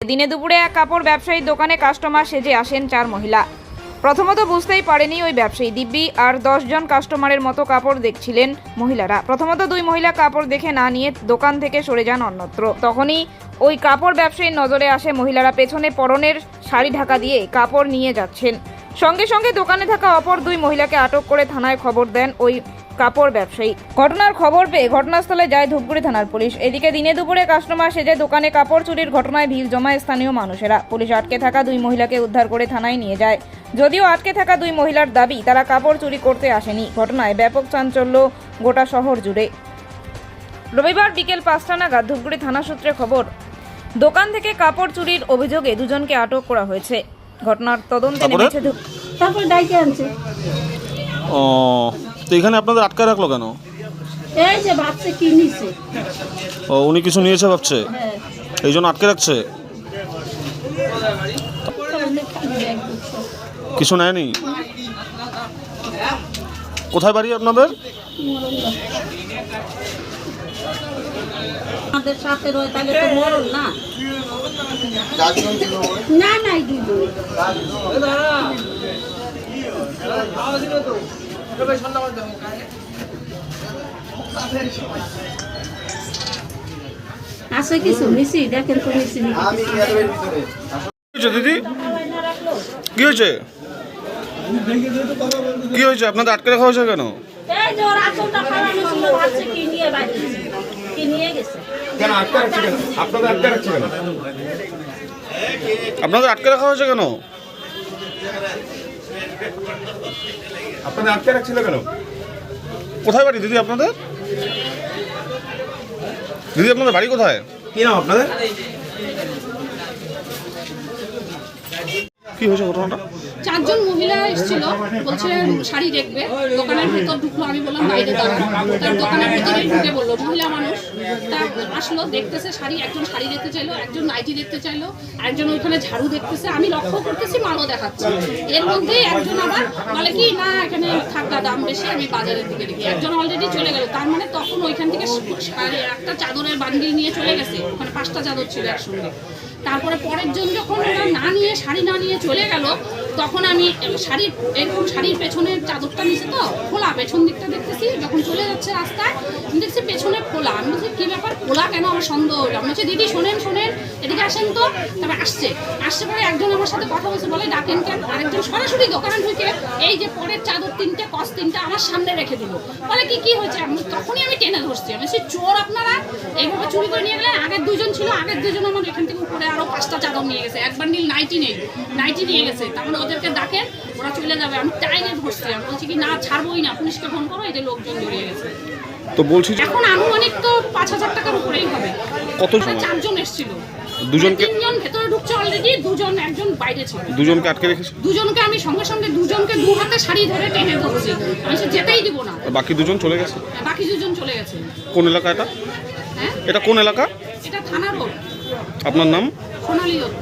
দিনে দুপুরে এক কাপড় ব্যবসায়ীর দোকানে কাস্টমার সেজে আসেন 4 মহিলা। প্রথমত বুঝতেই পারেনি ওই ব্যবসায়ী দিব্যি আর 10 জন কাস্টমারের মতো কাপড় দেখছিলেন মহিলারা। প্রথমত 2 মহিলা কাপড় দেখে না নিয়ে দোকান থেকে সরে যান অন্যত্র। তখনই ওই কাপড় ব্যবসায়ীর নজরে আসে মহিলারা পেছনে পরনের শাড়ি ঢাকা দিয়ে কাপড় নিয়ে যাচ্ছেন। সঙ্গে সঙ্গে দোকানে থাকা অপর 2 মহিলাকে আটক করে থানায় খবর দেন ওই কাপড় ব্যবসায়ী। ঘটনার খবর পেয়ে ঘটনাস্থলে যায় ধূপগুড়ি থানার পুলিশ। এদিকে দিনে দুপুরে কাস্টমার সেজে দোকানে কাপড় চুরির ঘটনায় ভিড় জমায় স্থানীয় মানুষেরা। পুলিশ আটকে থাকা 2 মহিলাকে উদ্ধার করে থানায় নিয়ে যায়। যদিও আটকে থাকা 2 মহিলার দাবি তারা কাপড় চুরি করতে আসেনি। ঘটনায় ব্যাপক চাঞ্চল্য গোটা শহর জুড়ে। রবিবার বিকেল 5টা নাগাদ ধূপগুড়ি থানা সূত্রে খবর, দোকান থেকে কাপড় চুরির অভিযোগে 2 জনকে আটক করা হয়েছে। ঘটনার তদন্তে নেমেছে তারপর ডাইকে আনছে। ও, তো এখানে আপনাদের আটকে রাখলো কেন? এই যে ভাবছে কি নিছে। ও, উনি কিছু নিয়েছে ভাবছে, হ্যাঁ, এই জন্য আটকে রাখছে। কিছু নেয়নি? কোথায় বাড়ি আপনাদের? আমাদের সাথে রয়ে তাহলে তো মরণ না। না নাই দুইজন। আছে কিছু নিছি, দেখেন তো নিছি। দিদি কি হয়েছে? কি হয়েছে আপনাদের আটকে রাখা হয়েছে কেন? এই যে ওর আঁচলটা ফালানো ছিল, ভাবছে কি নিয়ে বাইরে কি নিয়ে গেছে। কেন আটকে রাখছে কেন? আপনাদের আটকে রাখছে কেন? আপনাদের আটকে রাখা হয়েছে কেন? আপনাদের আটকে রাখছিল কেন? কোথায় বাড়ি দিদি আপনাদের? দিদি আপনাদের বাড়ি কোথায়? কি নাম আপনাদের? কি হয়েছে ঘটনাটা? 4 জন মহিলা এসেছিল, বলছে শাড়ি দেখবে। দোকানের ভিতর ঢুকলো, আমি বললাম বাইরে দাঁড়ানো। তার দোকানের ভিতরে ঢুকে বললো, মহিলা মানুষ। তা আসলো, দেখতেছে শাড়ি, একজন শাড়ি দেখতে চাইলো, একজন নাইটি দেখতে চাইলো, একজন ওইখানে ঝাড়ু দেখতেছে। আমি লক্ষ্য করতেছি, মালও দেখাচ্ছে। এর মধ্যেই একজন আবার বলে কি না, এখানে থাকা দাম বেশি, আমি বাজারের দিকে দেখি। একজন অলরেডি চলে গেল। তার মানে তখন ওইখান থেকে একটা চাদরের বান্ডিল নিয়ে চলে গেছে। ওখানে 5টা চাদর ছিল একসঙ্গে। তারপরে পরের জন যখন ওরা না নিয়ে শাড়ি না নিয়ে চলে গেল, তখন আমি শাড়ির এরকম শাড়ির পেছনের চাদরটা নিচে তো খোলা, পেছন দিকটা দেখতেছি। যখন চলে যাচ্ছে রাস্তায় দেখছি পেছনে খোলা। আমি বলছি কী ব্যাপার, খোলা কেন? আমার সন্দেহ হলো। আমি বলছি দিদি শোনেন এদিকে আসেন তো। তারপরে আসছে পরে একজন আমার সাথে কথা বলছে, বলে ডাকেন কেন? আরেকজন সরাসরি দোকানে ঢুকে এই যে পরের চাদর 3টে কস 3টা আমার সামনে রেখে দিল। বলে কি হয়েছে? তখনই আমি টেনে ধরছি। আমি বলছি চোর আপনারা, এইভাবে চুরি করে নিয়ে গেলেন। আগের 2 জন ছিল, আগের 2 জন আমার এখান থেকে উপরে আরো 5টা চাদর নিয়ে গেছে। এক বান্ডিল নাইটি নিয়ে গেছে। তারপরে ওদেরকে ডাকেন, ওরা চলে যাবে। আমি টাইনে ধরছি। আমি বলছি কি না, ছাড়বোই না, পুলিশকে ফোন করো। এই যে লোকজন জড়িয়ে গেছে। তো বলছি এখন আনুমানিক তো 5,000 টাকার উপরেই হবে। কত মানে 4 জন এসেছিল, 2 জনকে? 3 জন ভেতরে ঢুকছে অলরেডি, 2 জন, একজন বাইরে ছিল। 2 জনকে আটকে রেখেছে? 2 জনকে আমি সঙ্গে 2 জনকে 2 হাতে শাড়ি ধরে টেনে ধরছি। আমি সে যেতেই দিব না। বাকি 2 জন চলে গেছে? বাকি 2 জন চলে গেছে। কোন এলাকা এটা? হ্যাঁ, এটা কোন এলাকা? এটা থানা রোড। আপনার নাম? সোনালী রোড।